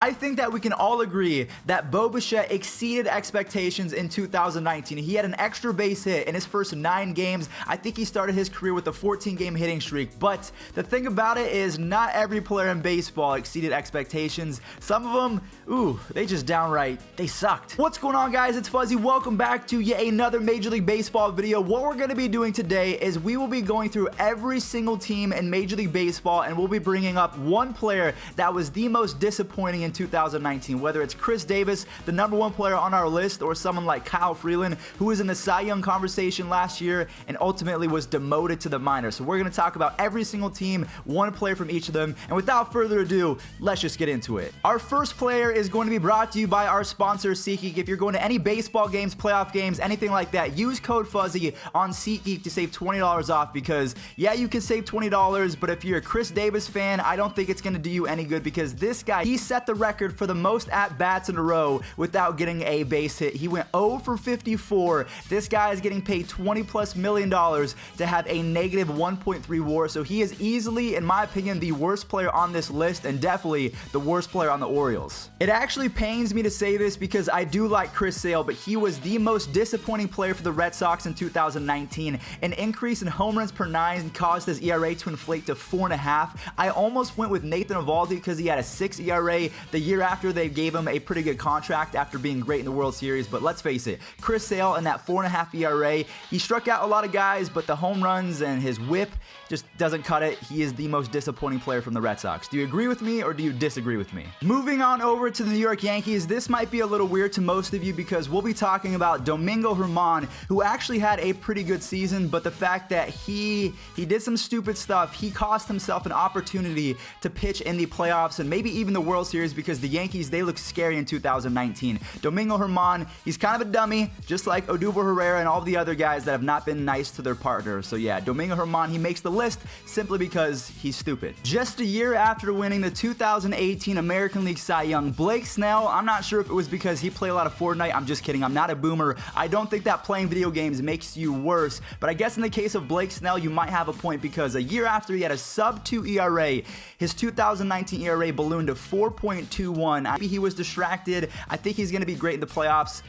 I think that we can all agree that Bo Bichette exceeded expectations in 2019. He had an extra base hit in his first 9 games. I think he started his career with a 14-game hitting streak. But the thing about it is not every player in baseball exceeded expectations. Some of them, they just downright, they sucked. What's going on, guys? It's Fuzzy. Welcome back to yet another Major League Baseball video. What we're going to be doing today is we will be going through every single team in Major League Baseball, and we'll be bringing up one player that was the most disappointing in 2019, whether it's Chris Davis, the #1 player on our list, or someone like Kyle Freeland, who was in the Cy Young conversation last year and ultimately was demoted to the minors. So we're going to talk about every single team, one player from each of them, and without further ado, let's just get into it. Our first player is going to be brought to you by our sponsor, SeatGeek. If you're going to any baseball games, playoff games, anything like that, use code Fuzzy on SeatGeek to save $20 off, because yeah, you can save $20, but if you're a Chris Davis fan, I don't think it's going to do you any good, because this guy, he set the record for the most at-bats in a row without getting a base hit. He went 0 for 54. This guy is getting paid $20+ million to have a negative 1.3 WAR, so he is easily, in my opinion, the worst player on this list, and definitely the worst player on the Orioles. It actually pains me to say this because I do like Chris Sale, but he was the most disappointing player for the Red Sox in 2019. An increase in home runs per 9 caused his ERA to inflate to 4.5. I almost went with Nathan Eovaldi because he had a 6 ERA the year after they gave him a pretty good contract after being great in the World Series. But let's face it, Chris Sale and that 4.5 ERA, he struck out a lot of guys, but the home runs and his whip just doesn't cut it. He is the most disappointing player from the Red Sox. Do you agree with me or do you disagree with me? Moving on over to the New York Yankees, this might be a little weird to most of you because we'll be talking about Domingo Herman, who actually had a pretty good season, but the fact that he did some stupid stuff, he cost himself an opportunity to pitch in the playoffs and maybe even the World Series, because the Yankees, they look scary in 2019. Domingo Herman, he's kind of a dummy, just like Odubel Herrera and all the other guys that have not been nice to their partner. So yeah, Domingo Herman, he makes the list simply because he's stupid. Just a year after winning the 2018 American League Cy Young, Blake Snell, I'm not sure if it was because he played a lot of Fortnite. I'm just kidding. I'm not a boomer. I don't think that playing video games makes you worse, but I guess in the case of Blake Snell, you might have a point, because a year after he had a sub-2 ERA, his 2019 ERA ballooned to 4.21. Maybe he was distracted. I think he's going to be great in the playoffs.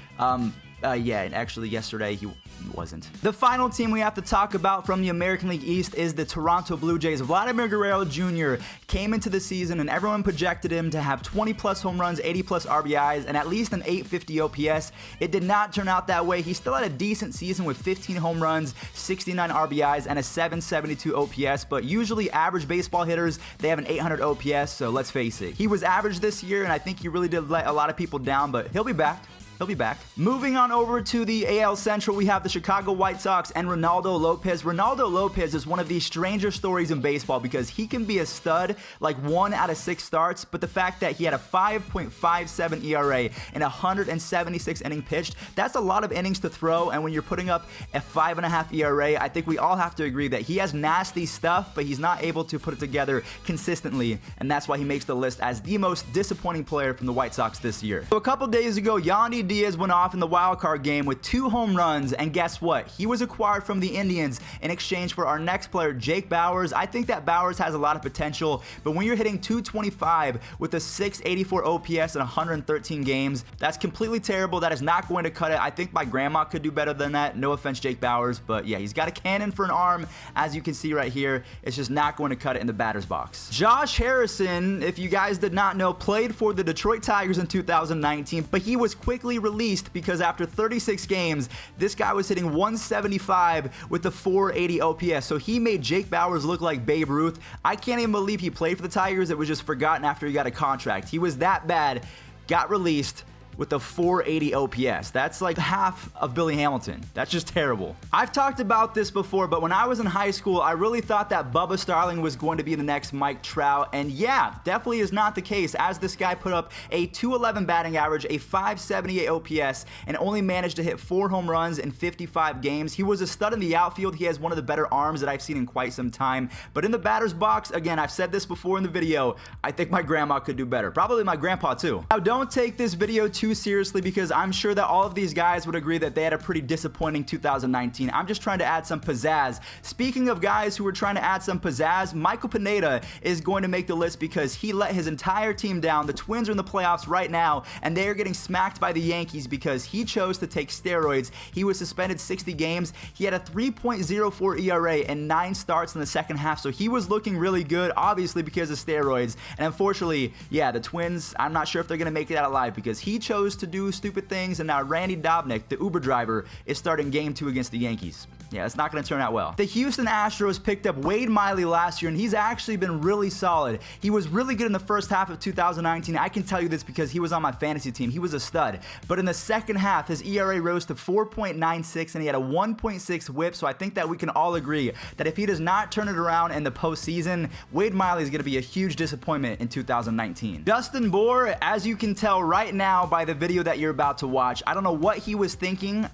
Yeah, and actually yesterday he wasn't. The final team we have to talk about from the American League East is the Toronto Blue Jays. Vladimir Guerrero Jr. came into the season and everyone projected him to have 20+ home runs, 80+ RBIs, and at least an 850 OPS. It did not turn out that way. He still had a decent season with 15 home runs, 69 RBIs, and a 772 OPS, but usually average baseball hitters, they have an 800 OPS, so let's face it. He was average this year, and I think he really did let a lot of people down, but he'll be back. He'll be back. Moving on over to the AL Central, we have the Chicago White Sox and Reynaldo Lopez. Reynaldo Lopez is one of the stranger stories in baseball because he can be a stud like 1 out of 6 starts, but the fact that he had a 5.57 ERA and 176 innings pitched, that's a lot of innings to throw, and when you're putting up a 5.5 ERA, I think we all have to agree that he has nasty stuff, but he's not able to put it together consistently, and that's why he makes the list as the most disappointing player from the White Sox this year. So a couple days ago, Yandy Diaz went off in the wild card game with 2 home runs, and guess what? He was acquired from the Indians in exchange for our next player, Jake Bauers. I think that Bauers has a lot of potential, but when you're hitting 225 with a 684 OPS in 113 games, that's completely terrible. That is not going to cut it. I think my grandma could do better than that. No offense, Jake Bauers, but yeah, he's got a cannon for an arm, as you can see right here. It's just not going to cut it in the batter's box. Josh Harrison, if you guys did not know, played for the Detroit Tigers in 2019, but he was quickly released because after 36 games, this guy was hitting 175 with the 480 OPS. So he made Jake Bauers look like Babe Ruth. I can't even believe he played for the Tigers. It was just forgotten after he got a contract. He was that bad, got released with a 480 OPS. That's like half of Billy Hamilton. That's just terrible. I've talked about this before, but when I was in high school, I really thought that Bubba Starling was going to be the next Mike Trout, and yeah, definitely is not the case, as this guy put up a 211 batting average, a 578 OPS, and only managed to hit 4 home runs in 55 games. He was a stud in the outfield. He has one of the better arms that I've seen in quite some time, but in the batter's box, again, I've said this before in the video, I think my grandma could do better. Probably my grandpa too. Now, don't take this video too too seriously because I'm sure that all of these guys would agree that they had a pretty disappointing 2019. I'm just trying to add some pizzazz. Speaking of guys who are trying to add some pizzazz, Michael Pineda is going to make the list because he let his entire team down. The Twins are in the playoffs right now, and they are getting smacked by the Yankees because he chose to take steroids. He was suspended 60 games. He had a 3.04 ERA and 9 starts in the second half, so he was looking really good, obviously because of steroids. And unfortunately, yeah, the Twins, I'm not sure if they're going to make it out alive because he chose to do stupid things, and now Randy Dobnak, the Uber driver, is starting game 2 against the Yankees. Yeah, it's not going to turn out well. The Houston Astros picked up Wade Miley last year, and he's actually been really solid. He was really good in the first half of 2019. I can tell you this because he was on my fantasy team. He was a stud. But in the second half, his ERA rose to 4.96, and he had a 1.6 whip, so I think that we can all agree that if he does not turn it around in the postseason, Wade Miley is going to be a huge disappointment in 2019. Dustin Bohr, as you can tell right now by the video that you're about to watch, I don't know what he was thinking.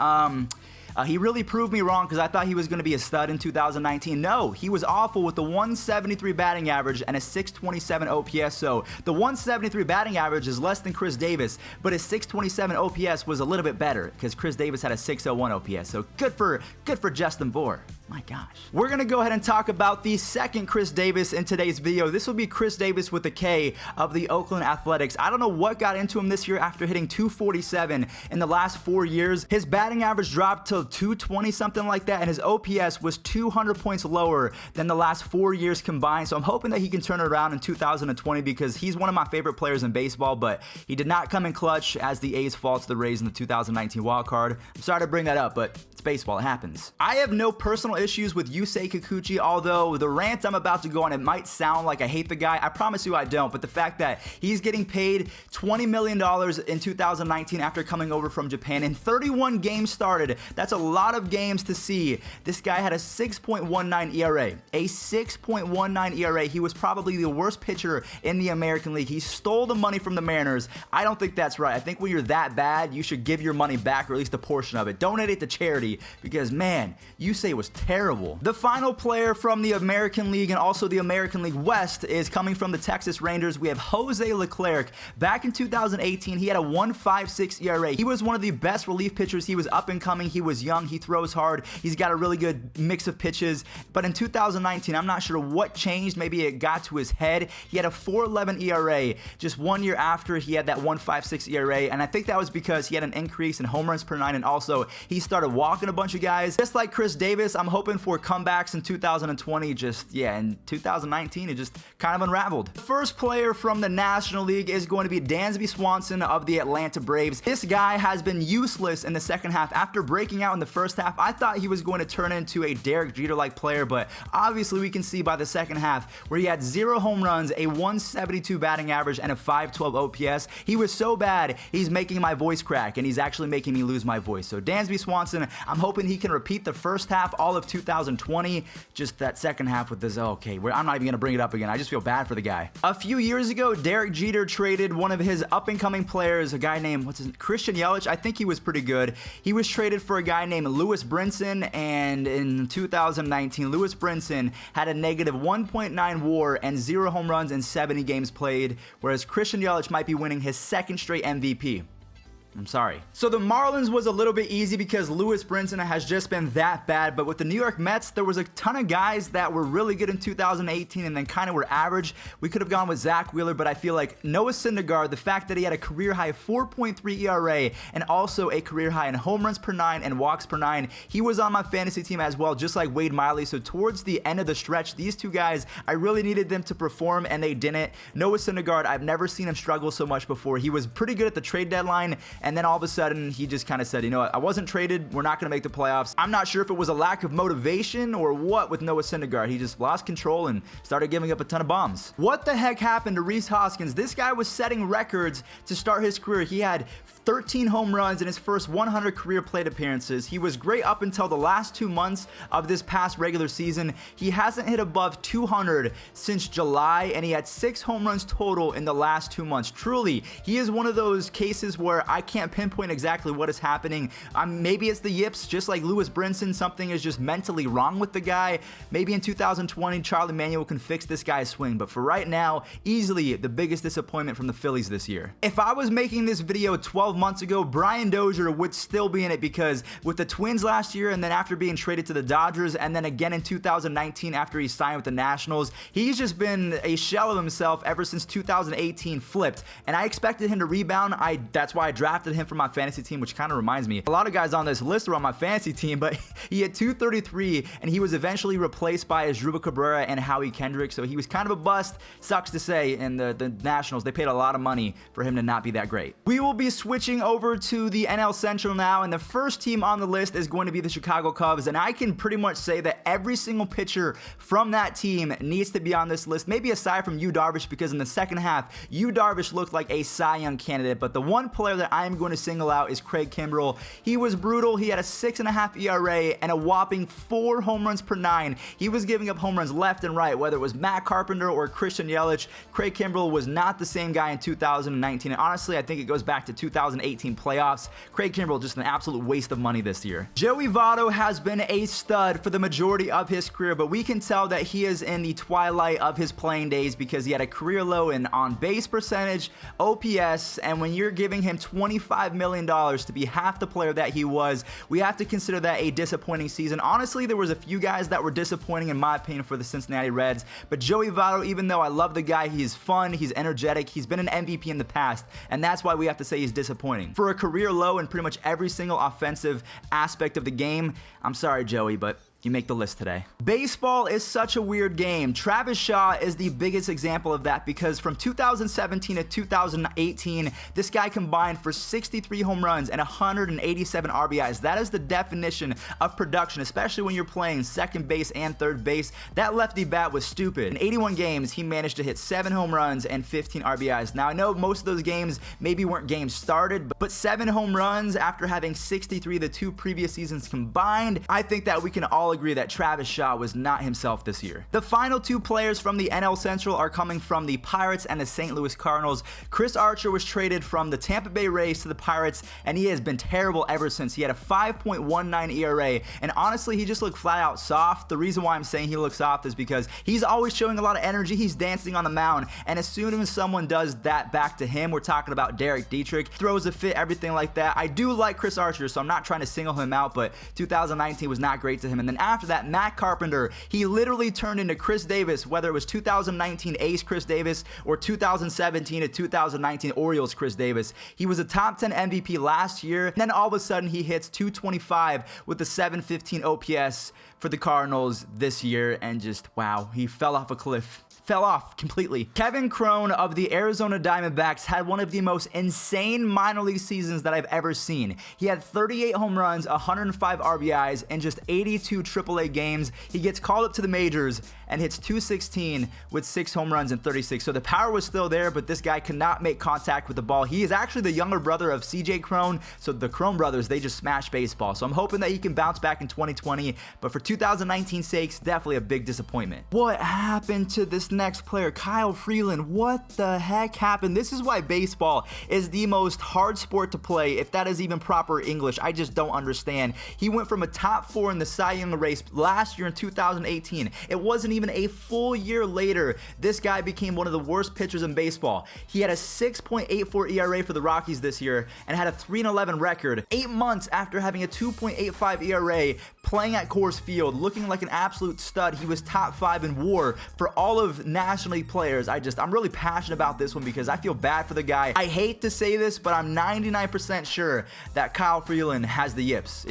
He really proved me wrong because I thought he was going to be a stud in 2019. No, he was awful with the 173 batting average and a 627 OPS. So the 173 batting average is less than Chris Davis, but his 627 OPS was a little bit better because Chris Davis had a 601 OPS. So good for Dustin Bohr. My gosh. We're going to go ahead and talk about the second Chris Davis in today's video. This will be Chris Davis with a K of the Oakland Athletics. I don't know what got into him this year after hitting 247 in the last 4 years. His batting average dropped to 220, something like that, and his OPS was 200 points lower than the last 4 years combined. So I'm hoping that he can turn it around in 2020 because he's one of my favorite players in baseball, but he did not come in clutch as the A's fall to the Rays in the 2019 wild card. I'm sorry to bring that up, but it's baseball. It happens. I have no personal issues with Yusei Kikuchi, although the rant I'm about to go on, it might sound like I hate the guy. I promise you I don't, but the fact that he's getting paid $20 million in 2019 after coming over from Japan and 31 games started, that's a lot of games to see. This guy had a 6.19 ERA. A 6.19 ERA. He was probably the worst pitcher in the American League. He stole the money from the Mariners. I don't think that's right. I think when you're that bad, you should give your money back, or at least a portion of it. Donate it to charity because, man, Yusei was terrible. The final player from the American League and also the American League West is coming from the Texas Rangers. We have Jose Leclerc. Back in 2018, he had a 1.56 ERA. He was one of the best relief pitchers. He was up and coming. He was young. He throws hard. He's got a really good mix of pitches. But in 2019, I'm not sure what changed. Maybe it got to his head. He had a 4.11 ERA just 1 year after he had that 1.56 ERA. And I think that was because he had an increase in home runs per 9. And also, he started walking a bunch of guys. Just like Chris Davis, I'm hoping for comebacks in 2020. In 2019, it just kind of unraveled. The first player from the National League is going to be Dansby Swanson of the Atlanta Braves. This guy has been useless in the second half. After breaking out in the first half, I thought he was going to turn into a Derek Jeter-like player, but obviously we can see by the second half where he had 0 home runs, a 172 batting average, and a 512 OPS. He was so bad, he's making my voice crack, and he's actually making me lose my voice. So Dansby Swanson, I'm hoping he can repeat the first half all of 2020, just that second half with this, I'm not even going to bring it up again. I just feel bad for the guy. A few years ago, Derek Jeter traded one of his up-and-coming players, a guy named, Christian Yelich. I think he was pretty good. He was traded for a guy named Lewis Brinson, and in 2019, Lewis Brinson had a negative 1.9 WAR and 0 home runs in 70 games played, whereas Christian Yelich might be winning his second straight MVP. I'm sorry. So the Marlins was a little bit easy because Lewis Brinson has just been that bad, but with the New York Mets, there was a ton of guys that were really good in 2018 and then kind of were average. We could have gone with Zach Wheeler, but I feel like Noah Syndergaard, the fact that he had a career high 4.3 ERA and also a career high in home runs per 9 and walks per 9, he was on my fantasy team as well, just like Wade Miley. So towards the end of the stretch, these two guys, I really needed them to perform and they didn't. Noah Syndergaard, I've never seen him struggle so much before. He was pretty good at the trade deadline, and then all of a sudden, he just kind of said, you know what, I wasn't traded, we're not going to make the playoffs. I'm not sure if it was a lack of motivation or what with Noah Syndergaard. He just lost control and started giving up a ton of bombs. What the heck happened to Rhys Hoskins? This guy was setting records to start his career. He had 13 home runs in his first 100 career plate appearances. He was great up until the last 2 months of this past regular season. He hasn't hit above 200 since July, and he had 6 home runs total in the last 2 months. Truly, he is one of those cases where I can't pinpoint exactly what is happening. Maybe it's the yips, just like Lewis Brinson. Something is just mentally wrong with the guy. Maybe in 2020, Charlie Manuel can fix this guy's swing, but for right now, easily the biggest disappointment from the Phillies this year. If I was making this video 12 months ago, Brian Dozier would still be in it, because with the Twins last year, and then after being traded to the Dodgers, and then again in 2019 after he signed with the Nationals, he's just been a shell of himself ever since 2018 flipped, and I expected him to rebound. That's why I drafted him for my fantasy team, which kind of reminds me, a lot of guys on this list are on my fantasy team, but he had 233, and he was eventually replaced by Asdrubal Cabrera and Howie Kendrick, so he was kind of a bust, sucks to say, and the Nationals, they paid a lot of money for him to not be that great. We will be switching over to the NL Central now, and the first team on the list is going to be the Chicago Cubs, and I can pretty much say that every single pitcher from that team needs to be on this list, maybe aside from Yu Darvish, because in the second half, Yu Darvish looked like a Cy Young candidate, but the one player that I am going to single out is Craig Kimbrel. He was brutal. He had a 6.5 ERA and a whopping 4 home runs per 9. He was giving up home runs left and right, whether it was Matt Carpenter or Christian Yelich. Craig Kimbrel was not the same guy in 2019, and honestly, I think it goes back to 2018 playoffs. Craig Kimbrel, just an absolute waste of money this year. Joey Votto has been a stud for the majority of his career, but we can tell that he is in the twilight of his playing days, because he had a career low in on-base percentage, OPS, and when you're giving him $25 million to be half the player that he was, we have to consider that a disappointing season. Honestly, there was a few guys that were disappointing in my opinion for the Cincinnati Reds, but Joey Votto, even though I love the guy, he's fun, he's energetic, he's been an MVP in the past, and that's why we have to say he's disappointing. For a career low in pretty much every single offensive aspect of the game, I'm sorry, Joey, but you make the list today. Baseball is such a weird game. Travis Shaw is the biggest example of that, because from 2017 to 2018, this guy combined for 63 home runs and 187 RBIs. That is the definition of production, especially when you're playing second base and third base. That lefty bat was stupid. In 81 games, he managed to hit 7 home runs and 15 RBIs. Now, I know most of those games maybe weren't games started, but 7 home runs after having 63 the 2 previous seasons combined, I think that we can all agree that Travis Shaw was not himself this year. The final 2 players from the NL Central are coming from the Pirates and the St. Louis Cardinals. Chris Archer was traded from the Tampa Bay Rays to the Pirates, and he has been terrible ever since. He had a 5.19 ERA, and honestly, he just looked flat out soft. The reason why I'm saying he looks soft is because he's always showing a lot of energy. He's dancing on the mound, and as soon as someone does that back to him, we're talking about Derek Dietrich, throws a fit, everything like that. I do like Chris Archer, so I'm not trying to single him out, but 2019 was not great to him. And then after that, Matt Carpenter, he literally turned into Chris Davis, whether it was 2019 Ace Chris Davis or 2017 to 2019 Orioles Chris Davis. He was a top 10 MVP last year, and then all of a sudden he hits 225 with the 715 OPS for the Cardinals this year, and just wow, he fell off a cliff. Fell off completely. Kevin Crone of the Arizona Diamondbacks had one of the most insane minor league seasons that I've ever seen. He had 38 home runs, 105 RBIs, and just 82 AAA games. He gets called up to the majors and hits 216 with 6 home runs and 36. So the power was still there, but this guy could not make contact with the ball. He is actually the younger brother of CJ Crone, so the Crone brothers, they just smash baseball. So I'm hoping that he can bounce back in 2020, but for 2019's sakes, definitely a big disappointment. What happened to this next player, Kyle Freeland? What the heck happened? This is why baseball is the most hard sport to play, if that is even proper English. I just don't understand. He went from a top 4 in the Cy Young race last year in 2018. It wasn't even a full year later, this guy became one of the worst pitchers in baseball. He had a 6.84 ERA for the Rockies this year and had a 3-11 record. 8 months after having a 2.85 ERA, playing at Coors Field, looking like an absolute stud, he was top 5 in WAR for all of National League players. I'm really passionate about this one because I feel bad for the guy. I hate to say this, but I'm 99% sure that Kyle Freeland has the yips.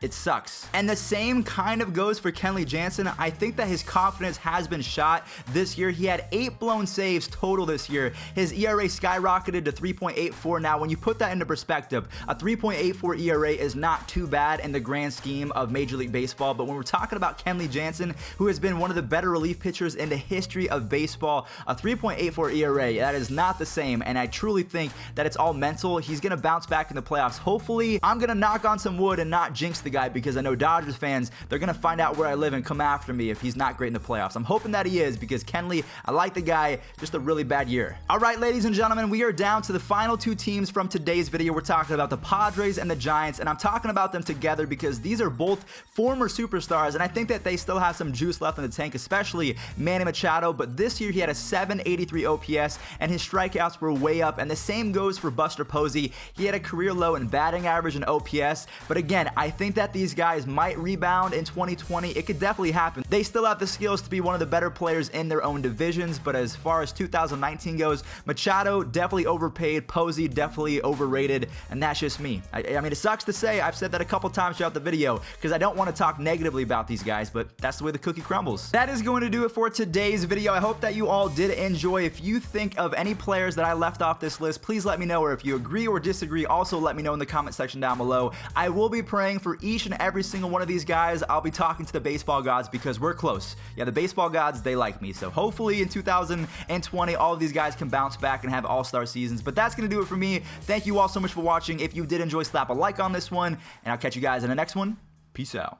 It sucks. And the same kind of goes for Kenley Jansen. I think that his confidence has been shot this year. He had 8 blown saves total this year. His ERA skyrocketed to 3.84. Now, when you put that into perspective, a 3.84 ERA is not too bad in the grand scheme of Major League Baseball. But when we're talking about Kenley Jansen, who has been one of the better relief pitchers in the history of baseball, a 3.84 ERA, that is not the same. And I truly think that it's all mental. He's going to bounce back in the playoffs. Hopefully, I'm going to knock on some wood and not jinx the the guy because I know Dodgers fans, they're going to find out where I live and come after me if he's not great in the playoffs. I'm hoping that he is because Kenley, I like the guy, just a really bad year. All right, ladies and gentlemen, we are down to the final two teams from today's video. We're talking about the Padres and the Giants, and I'm talking about them together because these are both former superstars, and I think that they still have some juice left in the tank, especially Manny Machado, but this year he had a 783 OPS, and his strikeouts were way up, and the same goes for Buster Posey. He had a career low in batting average and OPS, but again, I think that these guys might rebound in 2020. It could definitely happen. They still have the skills to be one of the better players in their own divisions, but as far as 2019 goes, Machado definitely overpaid, Posey definitely overrated, and that's just me. I mean, it sucks to say, I've said that a couple times throughout the video because I don't want to talk negatively about these guys, but that's the way the cookie crumbles. That is going to do it for today's video. I hope that you all did enjoy. If you think of any players that I left off this list, please let me know, or if you agree or disagree, also let me know in the comment section down below. I will be praying for each and every single one of these guys. I'll be talking to the baseball gods because we're close. Yeah, the baseball gods, they like me. So hopefully in 2020, all of these guys can bounce back and have all-star seasons. But that's going to do it for me. Thank you all so much for watching. If you did enjoy, slap a like on this one, and I'll catch you guys in the next one. Peace out.